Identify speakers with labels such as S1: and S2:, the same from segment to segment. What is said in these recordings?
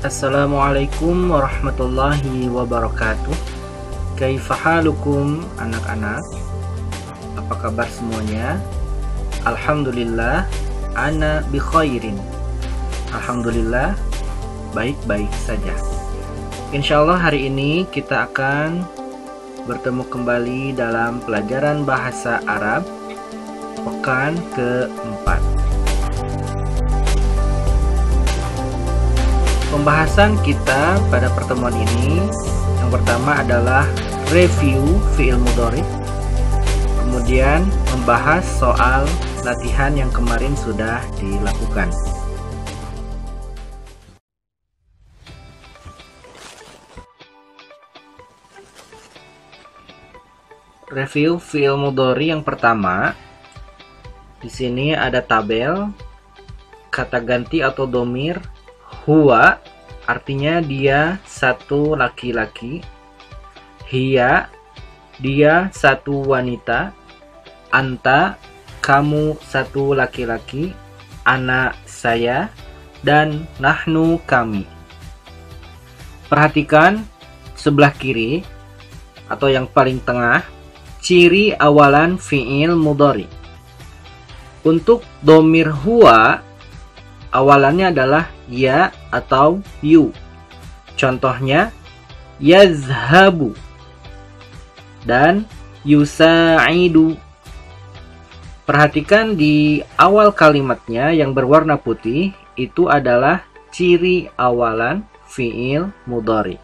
S1: Assalamualaikum warahmatullahi wabarakatuh. Kaifa halukum anak-anak? Apa kabar semuanya? Alhamdulillah, ana bi khairin. Alhamdulillah, baik-baik saja. Insyaallah hari ini kita akan bertemu kembali dalam pelajaran bahasa Arab pekan keempat. Pembahasan kita pada pertemuan ini yang pertama adalah review fi'il mudhari, kemudian membahas soal latihan yang kemarin sudah dilakukan. Review fi'il mudhari yang pertama, di sini ada tabel kata ganti atau domir. Huwa artinya dia satu laki-laki, hiya dia satu wanita, anta kamu satu laki-laki, ana saya, dan nahnu kami. Perhatikan sebelah kiri atau yang paling tengah, ciri awalan fi'il mudhari. Untuk domir huwa awalannya adalah ya atau yu. Contohnya yazhabu dan yusa'idu. Perhatikan di awal kalimatnya yang berwarna putih itu adalah ciri awalan fi'il mudhari.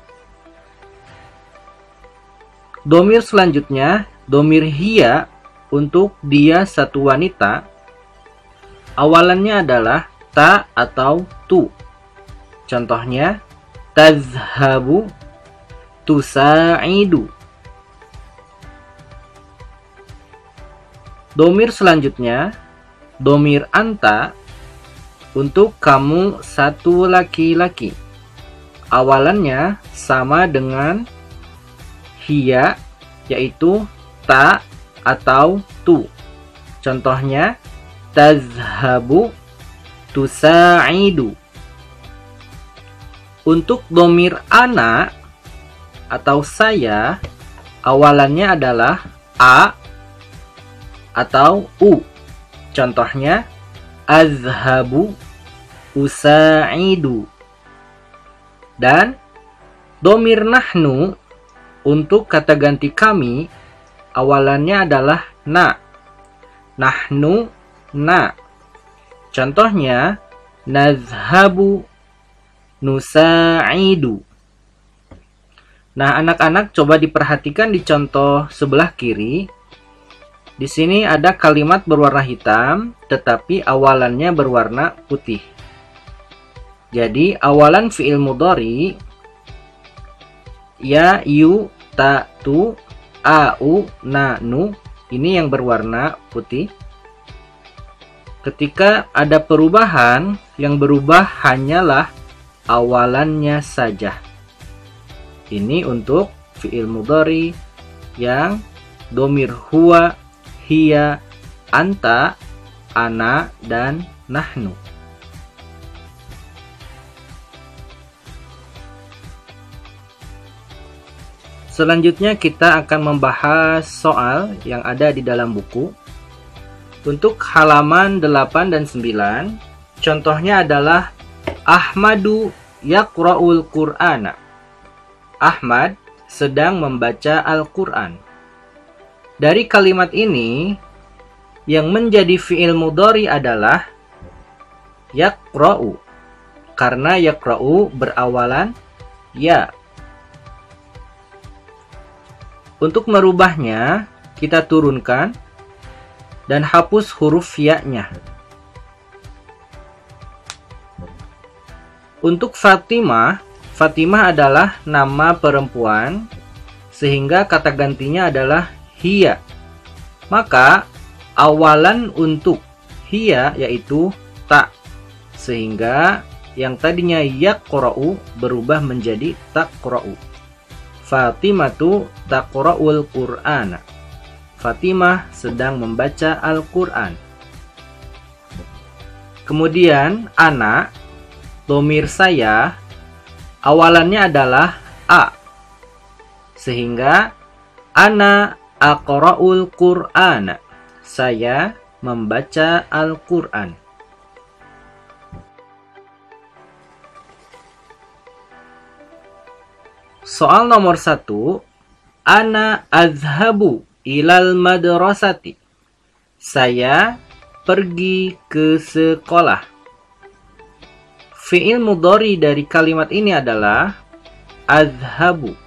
S1: Domir selanjutnya, domir hiya untuk dia satu wanita. Awalannya adalah ta atau tu. Contohnya tazhabu, tusa'idu. Domir selanjutnya, domir anta untuk kamu satu laki-laki. Awalannya sama dengan hiya, yaitu ta atau tu. Contohnya tazhabu, tusa'idu. Untuk domir ana atau saya, awalannya adalah a atau u. Contohnya azhabu, usa'idu. Dan domir nahnu untuk kata ganti kami, awalannya adalah na. Nahnu, na. Contohnya nazhabu, nusa'idu. Nah, anak-anak coba diperhatikan di contoh sebelah kiri. Di sini ada kalimat berwarna hitam tetapi awalannya berwarna putih. Jadi awalan fi'il mudhari ya, yu, ta, tu, au, na, nu, ini yang berwarna putih. Ketika ada perubahan, yang berubah hanyalah awalannya saja. Ini untuk fi'il mudhari yang domir huwa, hiya, anta, ana, dan nahnu. Selanjutnya kita akan membahas soal yang ada di dalam buku. Untuk halaman 8 dan 9, contohnya adalah Ahmadu yaqra'ul Qur'ana. Ahmad sedang membaca Al-Quran. Dari kalimat ini, yang menjadi fi'il mudhari adalah yaqra'u. Karena yaqra'u berawalan ya. Untuk merubahnya, kita turunkan dan hapus huruf ya-nya. Untuk Fatimah, Fatimah adalah nama perempuan, sehingga kata gantinya adalah hiya. Maka awalan untuk hiya yaitu ta, sehingga yang tadinya yaqra'u berubah menjadi taqra'u. Fatimatu taqra'ul Qur'ana. Fatimah sedang membaca Al-Quran. Kemudian ana, dhamir saya, awalannya adalah a, sehingga ana aqra'ul Qur'ana. Saya membaca Al-Quran. Soal nomor 1, ana azhabu ilal madrasati. Saya pergi ke sekolah. Fi'il mudhari dari kalimat ini adalah azhabu,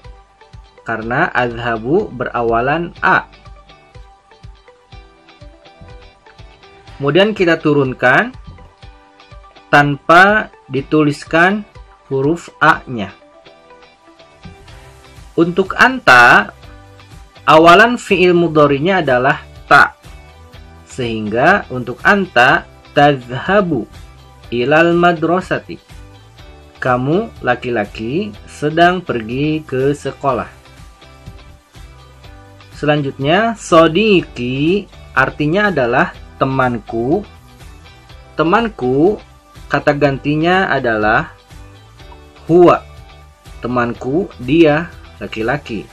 S1: karena azhabu berawalan a. Kemudian kita turunkan tanpa dituliskan huruf a-nya. Untuk anta, awalan fi'il mudhari'nya adalah ta, sehingga untuk anta tazhabu ilal madrasati. Kamu laki-laki sedang pergi ke sekolah. Selanjutnya, sodiki artinya adalah temanku. Temanku, kata gantinya adalah huwa. Temanku, dia laki-laki.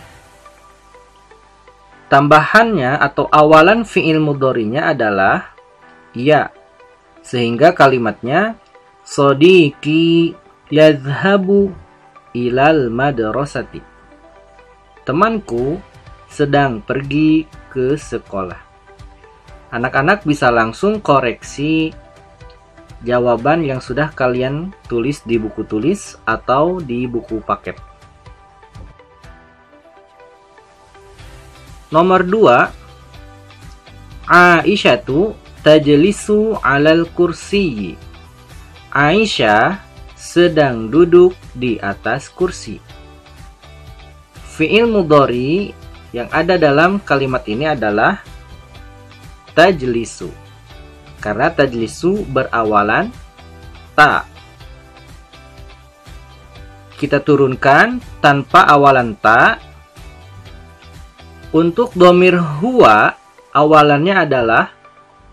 S1: Tambahannya atau awalan fi'il mudhari'nya adalah ya, sehingga kalimatnya sodiki yazhabu ilal madrasati. Temanku sedang pergi ke sekolah. Anak-anak bisa langsung koreksi jawaban yang sudah kalian tulis di buku tulis atau di buku paket. Nomor 2, Aisyatu tajlisu alal kursi. Aisyah sedang duduk di atas kursi. Fi'il mudhari yang ada dalam kalimat ini adalah tajlisu, karena tajlisu berawalan ta. Kita turunkan tanpa awalan ta. Untuk dhamir huwa, awalannya adalah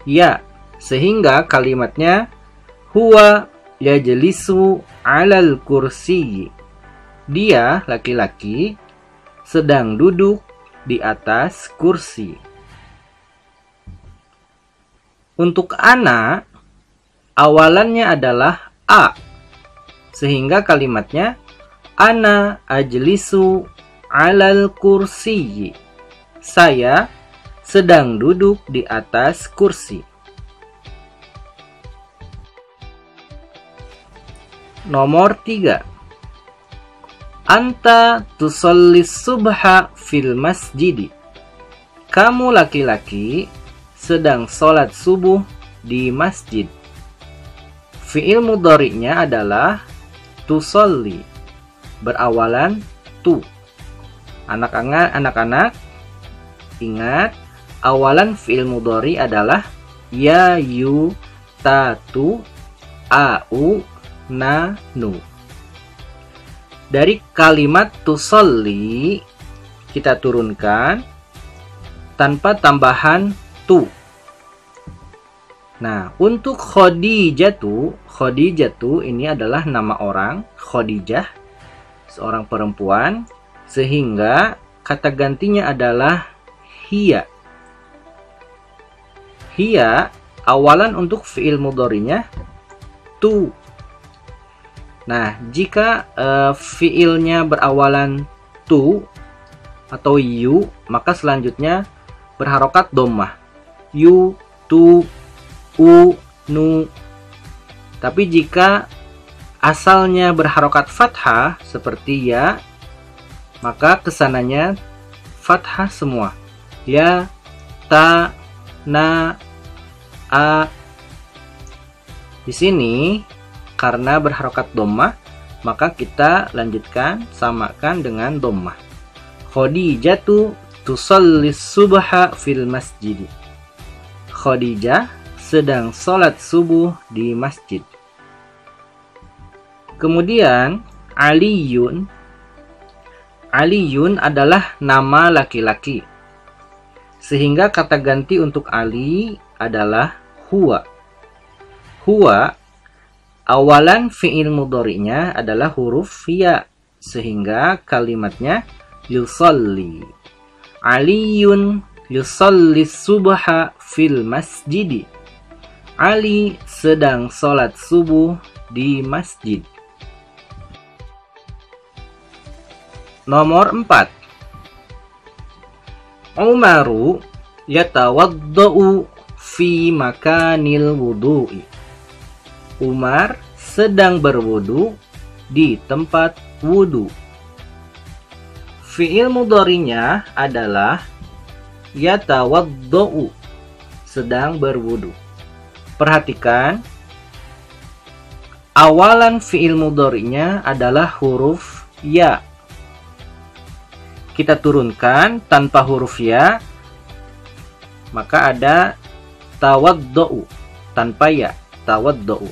S1: ya, sehingga kalimatnya huwa yajlisu alal kursi. Dia, laki-laki, sedang duduk di atas kursi. Untuk ana, awalannya adalah a, sehingga kalimatnya ana ajlisu alal kursi. Saya sedang duduk di atas kursi. Nomor 3, anta tusallis subha fil masjidi. Kamu laki-laki sedang sholat subuh di masjid. Fi'il mudhari'nya adalah tusolli, berawalan tu. Anak-anak, ingat, awalan fi'il mudhari adalah ya, yu, tatu, au, na, nu. Dari kalimat tusolli kita turunkan tanpa tambahan tu. Nah, untuk Khadijatu ini adalah nama orang, Khadijah, seorang perempuan, sehingga kata gantinya adalah hiya. Hiya, awalan untuk fi'il mudhari'nya tu. Nah, jika fi'ilnya berawalan tu atau yu, maka selanjutnya berharokat dhammah. Yu, tu, u, nu. Tapi jika asalnya berharokat fathah seperti ya, maka kesananya fathah semua. Ya, ta, na, a. Di sini karena berharokat dhammah, maka kita lanjutkan samakan dengan dhammah. Khadijatu tusallis subha fil masjid. Khadijah sedang sholat subuh di masjid. Kemudian Aliyun. Aliyun adalah nama laki-laki, sehingga kata ganti untuk Ali adalah huwa. Huwa awalan fi'il mudhari'nya adalah huruf ya, sehingga kalimatnya yusalli. Aliyun yusalli subha fil masjid. Ali sedang sholat subuh di masjid. Nomor 4. Umaru yatawaddau fi makanil wudu'i. Umar sedang berwudu di tempat wudu. Fi'il mudhari'nya adalah yatawaddau, sedang berwudu. Perhatikan, awalan fi'il mudhari'nya adalah huruf ya. Kita turunkan tanpa huruf ya, maka ada tawaddau tanpa ya, tawaddau.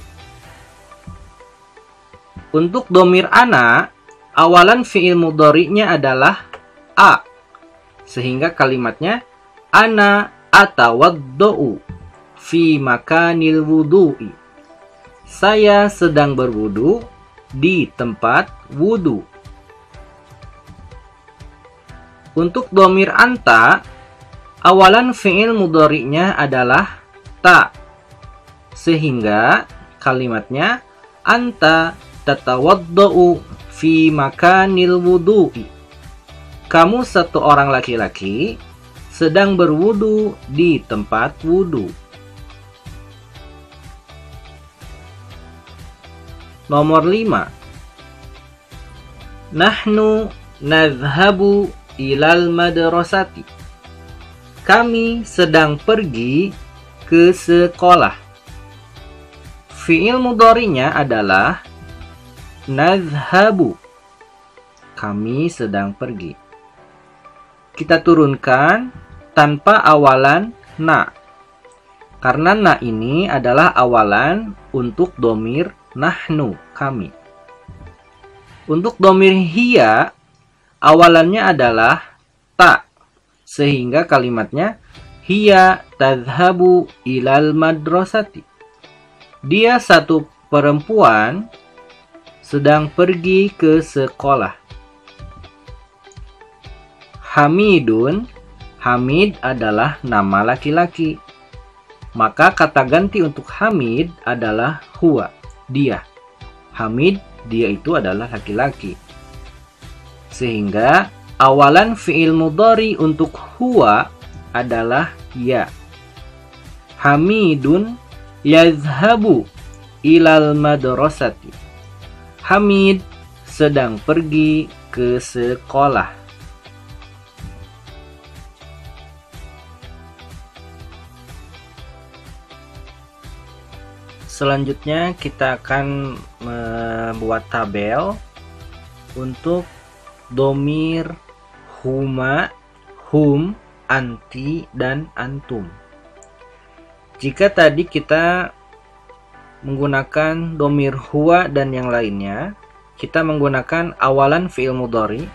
S1: Untuk dhamir ana, awalan fi'il mudhari'nya adalah a, sehingga kalimatnya ana atawaddau fi makanil wudu'i. Saya sedang berwudu di tempat wudu. Untuk dhamir anta, awalan fi'il mudhari'nya adalah ta, sehingga kalimatnya anta tatawaddau fi makanil wudu'i. Kamu satu orang laki-laki sedang berwudu di tempat wudu. Nomor 5. Nahnu nadhhabu ilal madrasati. Kami sedang pergi ke sekolah. Fi'il mudhari'nya adalah nadhhabu. Kami sedang pergi. Kita turunkan tanpa awalan na, karena na ini adalah awalan untuk dhamir nahnu, kami. Untuk dhamir hiya, awalannya adalah ta, sehingga kalimatnya hiya tadhhabu ilal madrasati. Dia satu perempuan sedang pergi ke sekolah. Hamidun, Hamid adalah nama laki-laki, maka kata ganti untuk Hamid adalah huwa, dia. Hamid, dia itu adalah laki-laki. Sehingga awalan fi'il mudhari untuk huwa adalah ya. Hamidun yazhabu ilal madrasati. Hamid sedang pergi ke sekolah. Selanjutnya kita akan membuat tabel untuk dhamir huma, hum, anti, dan antum. Jika tadi kita menggunakan dhamir huwa dan yang lainnya, kita menggunakan awalan fi'il mudhari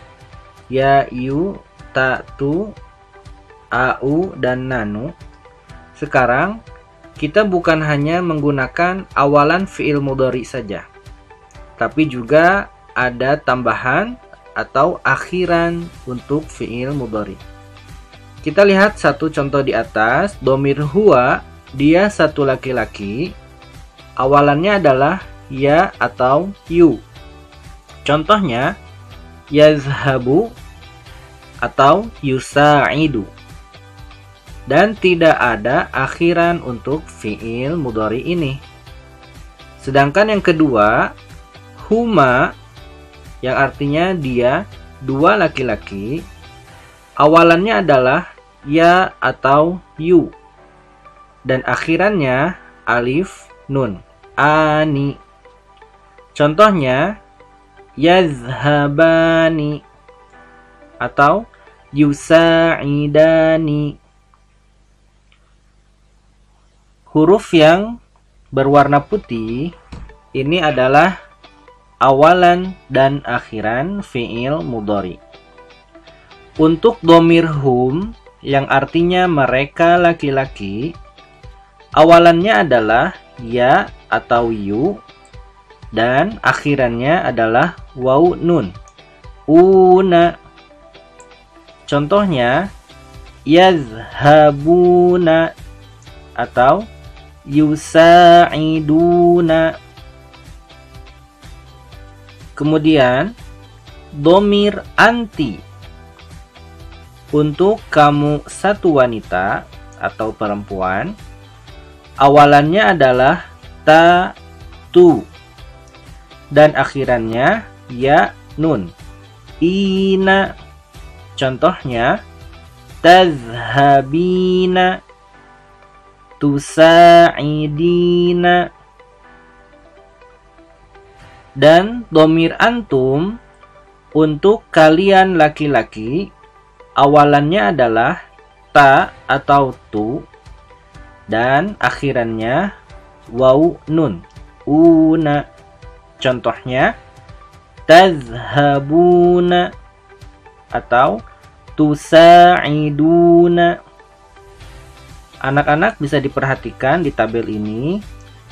S1: ya, yu, ta, tu, au, dan nanu. Sekarang kita bukan hanya menggunakan awalan fi'il mudhari saja, tapi juga ada tambahan atau akhiran untuk fi'il mudhari. Kita lihat satu contoh di atas. Dhamir huwa, dia satu laki-laki, awalannya adalah ya atau yu. Contohnya yazhabu atau yusa'idu. Dan tidak ada akhiran untuk fi'il mudhari ini. Sedangkan yang kedua, huma, yang artinya dia dua laki-laki, Awalannya adalah ya atau yu. Dan akhirannya alif nun. Ani. Contohnya yazhabani atau yusa'idani. Huruf yang berwarna putih ini adalah awalan dan akhiran fi'il mudhari. Untuk dhamir hum yang artinya mereka laki-laki, awalannya adalah ya atau yu dan akhirannya adalah waw nun. Una. Contohnya yazhabuna atau yusa'iduna. Kemudian dhamir anti untuk kamu satu wanita atau perempuan, awalannya adalah ta tu dan akhirannya ya nun. Ina. Contohnya tazhabina, tusa'idina. Dan dhamir antum untuk kalian laki-laki, awalannya adalah ta atau tu dan akhirannya waw nun. Una. Contohnya tazhabuna atau tusa'iduna. Anak-anak bisa diperhatikan di tabel ini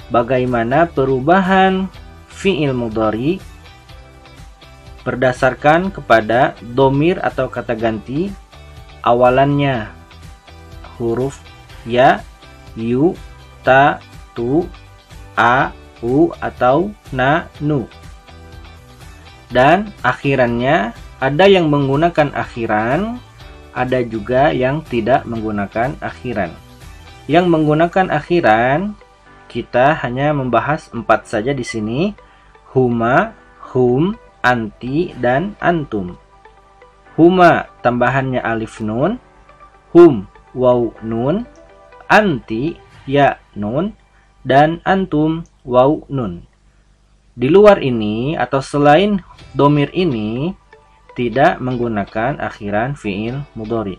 S1: bagaimana perubahan fi'il mudhari berdasarkan kepada dhamir atau kata ganti awalannya huruf ya, yu, ta, tu, a, u atau na, nu. Dan akhirannya ada yang menggunakan akhiran, ada juga yang tidak menggunakan akhiran. Yang menggunakan akhiran kita hanya membahas 4 saja di sini. Huma, hum, anti, dan antum. Huma tambahannya alif nun, hum waw nun, anti ya nun, dan antum waw nun. Di luar ini atau selain dhamir ini tidak menggunakan akhiran fi'il mudhari.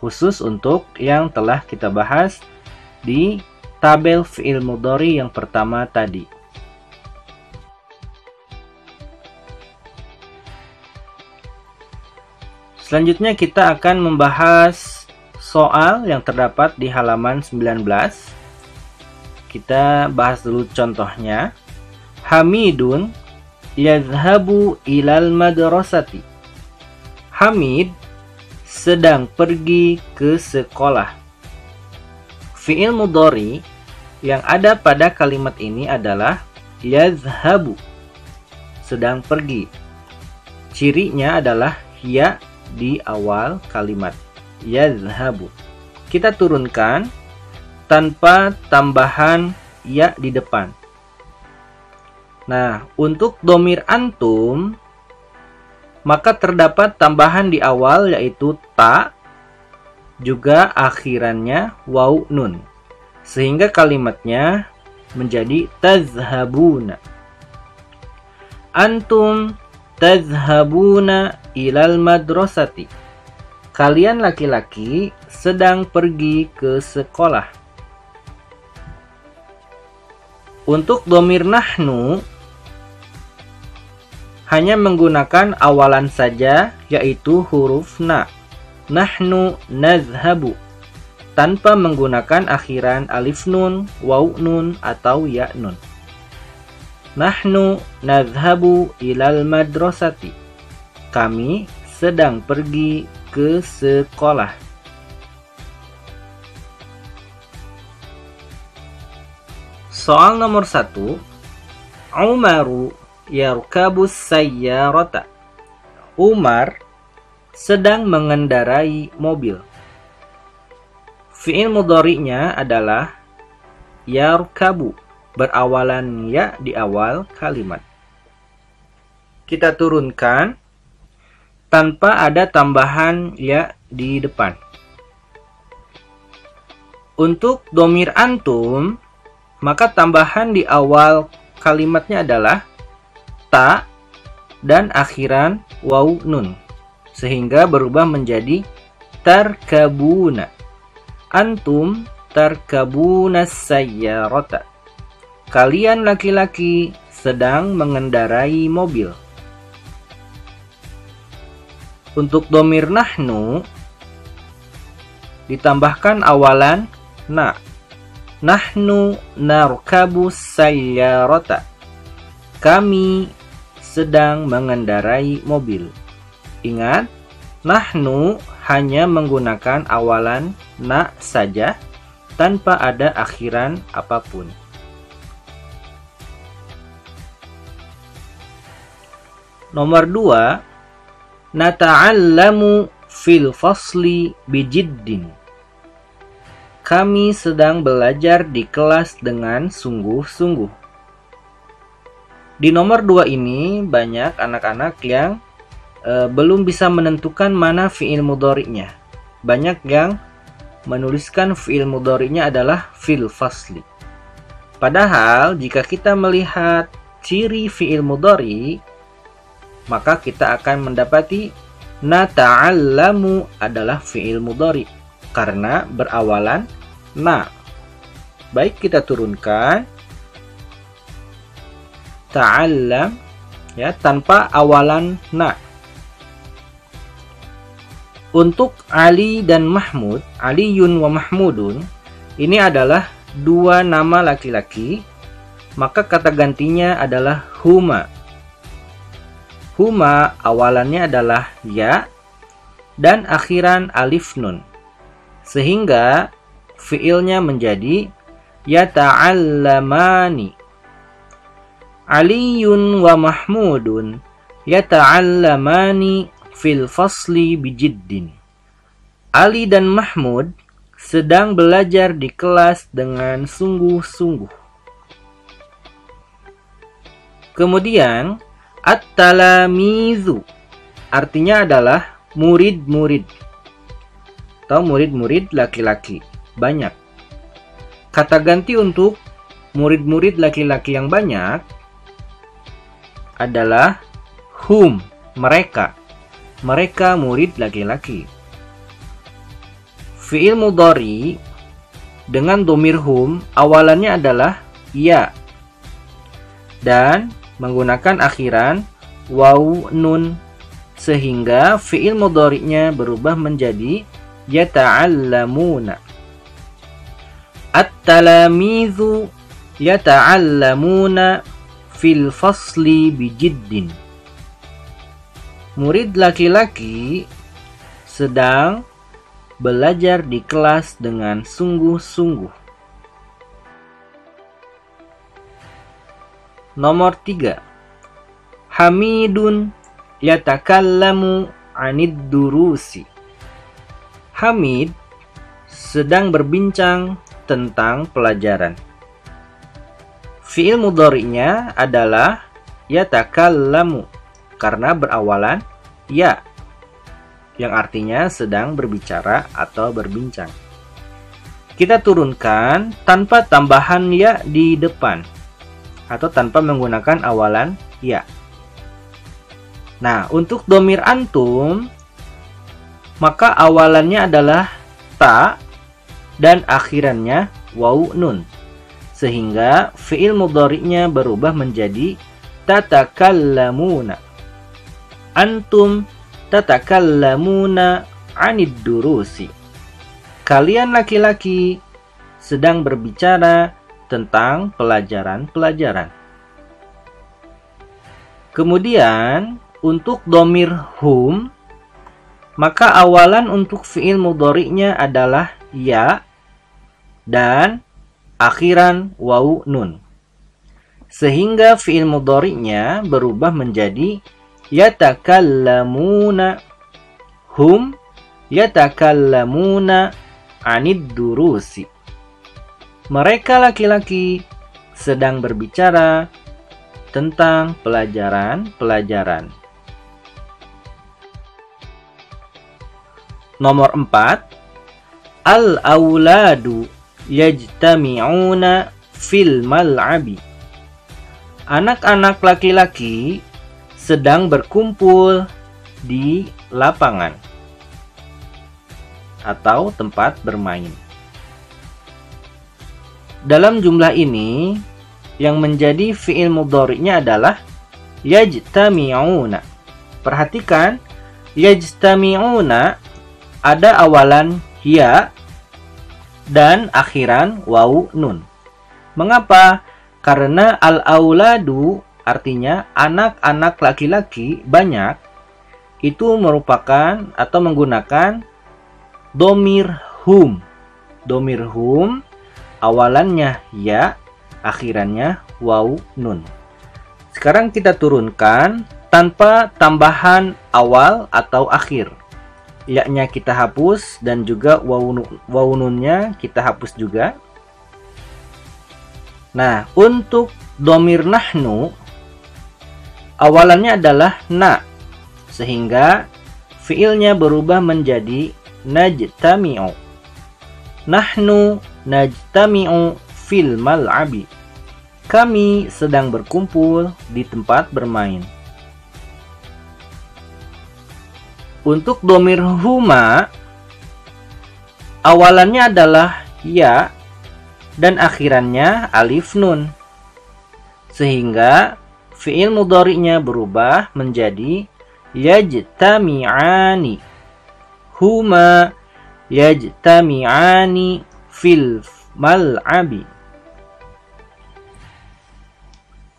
S1: Khusus untuk yang telah kita bahas di tabel fi'il mudhari yang pertama tadi. Selanjutnya kita akan membahas soal yang terdapat di halaman 19. Kita bahas dulu contohnya. Hamidun yadhhabu ilal madrasati. Hamid sedang pergi ke sekolah. Fi'il mudhari yang ada pada kalimat ini adalah yadhhabu, sedang pergi. Cirinya adalah ya di awal kalimat yadhhabu. Kita turunkan tanpa tambahan ya di depan. Nah, untuk dhamir antum maka terdapat tambahan di awal yaitu ta, juga akhirannya waw nun, sehingga kalimatnya menjadi tazhabuna. Antum tazhabuna ilal madrasati. Kalian laki-laki sedang pergi ke sekolah. Untuk dhamir nahnu hanya menggunakan awalan saja yaitu huruf na. Nahnu nazhabu tanpa menggunakan akhiran alif nun, waw nun atau ya nun. Nahnu nazhabu ilal madrasati. Kami sedang pergi ke sekolah. Soal nomor 1. Umaru yarkabus sayyarata. Umar sedang mengendarai mobil. Fi'il mudhari'nya adalah yarkabu, berawalan ya di awal kalimat. Kita turunkan tanpa ada tambahan ya di depan. Untuk domir antum, maka tambahan di awal kalimatnya adalah ta dan akhiran waw nun, sehingga berubah menjadi tarkabuna. Antum tarkabuna sayyarata. Kalian laki-laki sedang mengendarai mobil. Untuk domir nahnu, ditambahkan awalan na. Nahnu narkabu sayyarata. Kami sedang mengendarai mobil. Ingat, nahnu hanya menggunakan awalan na saja tanpa ada akhiran apapun. Nomor 2, nata'allamu fil fasli bijiddin. Kami sedang belajar di kelas dengan sungguh-sungguh. Di nomor 2 ini banyak anak-anak yang belum bisa menentukan mana fi'il mudhari'nya. Banyak yang menuliskan fi'il mudhari'nya adalah fil fasli. Padahal jika kita melihat ciri fi'il mudhari', maka kita akan mendapati nata'allamu adalah fi'il mudhari' karena berawalan na. Baik, kita turunkan ta'allam ya tanpa awalan na. Untuk Ali dan Mahmud, Aliyun wa Mahmudun, ini adalah dua nama laki-laki, maka kata gantinya adalah huma. Huma awalannya adalah ya dan akhiran alif nun, sehingga fiilnya menjadi yata'allamani. Aliyun wa Mahmudun yata'allamani fil fasli bijiddin. Ali dan Mahmud sedang belajar di kelas dengan sungguh-sungguh. Kemudian at-talamizu artinya adalah murid-murid atau murid-murid laki-laki, banyak. Kata ganti untuk murid-murid laki-laki yang banyak adalah hum, mereka. Mereka murid laki-laki. Fi'il mudhari dengan domir hum awalannya adalah ya dan menggunakan akhiran waw nun, sehingga fi'il mudhari'nya berubah menjadi yata'allamuna. At-talamizu yata'allamuna fil fasli bijiddin. Murid laki-laki sedang belajar di kelas dengan sungguh-sungguh. Nomor 3, Hamidun yatakallamu anid durusi. Hamid sedang berbincang tentang pelajaran. Fi'il mudhari'nya adalah yatakallamu karena berawalan ya, yang artinya sedang berbicara atau berbincang. Kita turunkan tanpa tambahan ya di depan atau tanpa menggunakan awalan ya. Nah, untuk domir antum, maka awalannya adalah ta dan akhirannya waw nun, sehingga fi'il mudhari'nya berubah menjadi tatakallamuna. Antum tatakallamuna anid durusi. Kalian laki-laki sedang berbicara tentang pelajaran-pelajaran. Kemudian untuk domir hum, maka awalan untuk fi'il mudhari'nya adalah ya dan akhiran waw nun, sehingga fi'il mudhari'nya berubah menjadi yatakallamuna. Hum yatakallamuna anid durusi. Mereka laki-laki sedang berbicara tentang pelajaran-pelajaran. Nomor 4, al-auladu yajtami'una fil mal'abi. Anak-anak laki-laki sedang berkumpul di lapangan atau tempat bermain. Dalam jumlah ini, yang menjadi fi'il mudhari'nya adalah yajtami'una. Perhatikan, yajtami'una ada awalan ya dan akhiran wawu nun. Mengapa? Karena al-auladu artinya anak-anak laki-laki banyak, itu merupakan atau menggunakan domir hum. Domir hum awalannya ya, akhirannya wawu nun. Sekarang kita turunkan tanpa tambahan awal atau akhir. Ya-nya kita hapus dan juga wawu nunnya kita hapus juga. Nah, untuk domir nahnu awalannya adalah na, sehingga fiilnya berubah menjadi najtami'u. Nahnu najtami'u fil mal'abi. Kami sedang berkumpul di tempat bermain. Untuk domir huma awalannya adalah ya dan akhirannya alif nun, sehingga fi'il mudhari'nya berubah menjadi yajtami'ani. Huma yajtami'ani fil mal'abi.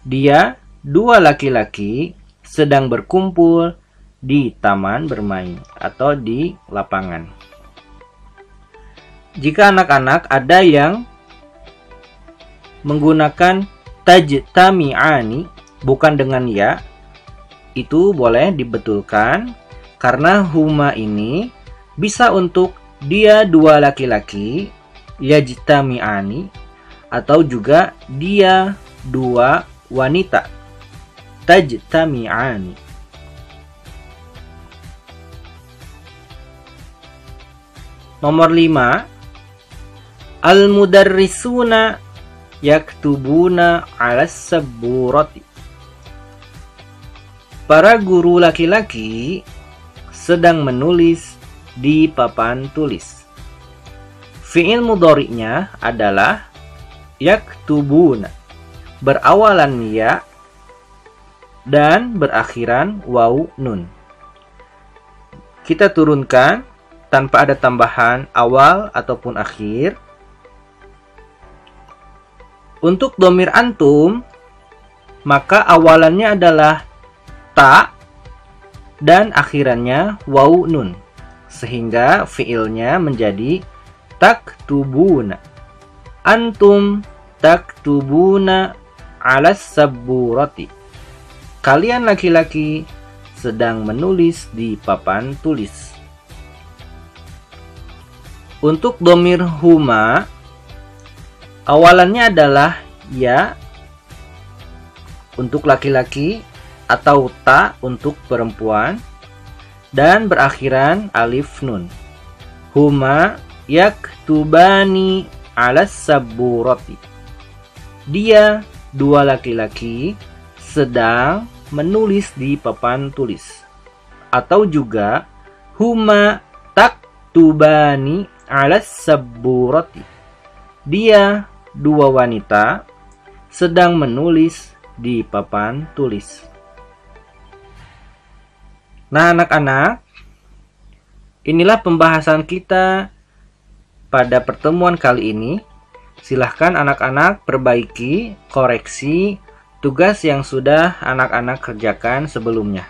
S1: Dia, dua laki-laki, sedang berkumpul di taman bermain atau di lapangan. Jika anak-anak ada yang menggunakan tajtami'ani bukan dengan ya, itu boleh dibetulkan karena huma ini bisa untuk dia dua laki-laki yajtami'ani atau juga dia dua wanita tajtami'ani. Nomor 5, al-mudarrisuna yaktubuna 'alas sabburati. Para guru laki-laki sedang menulis di papan tulis. Fi'il mudhari'nya adalah yaktubuna, berawalan ya dan berakhiran wawu nun. Kita turunkan tanpa ada tambahan awal ataupun akhir. Untuk domir antum, maka awalannya adalah ta dan akhirannya wawu nun, sehingga fiilnya menjadi taktubuna. Antum taktubuna 'alas sabburati. Kalian laki-laki sedang menulis di papan tulis. Untuk domir huma awalannya adalah ya untuk laki-laki atau ta untuk perempuan dan berakhiran alif nun. Huma yaktubani 'alas sabburati. Dia, dua laki-laki, sedang menulis di papan tulis. Atau juga huma taktubani 'alas sabburati. Dia, dua wanita, sedang menulis di papan tulis. Nah, anak-anak, inilah pembahasan kita pada pertemuan kali ini. Silahkan anak-anak perbaiki, koreksi tugas yang sudah anak-anak kerjakan sebelumnya.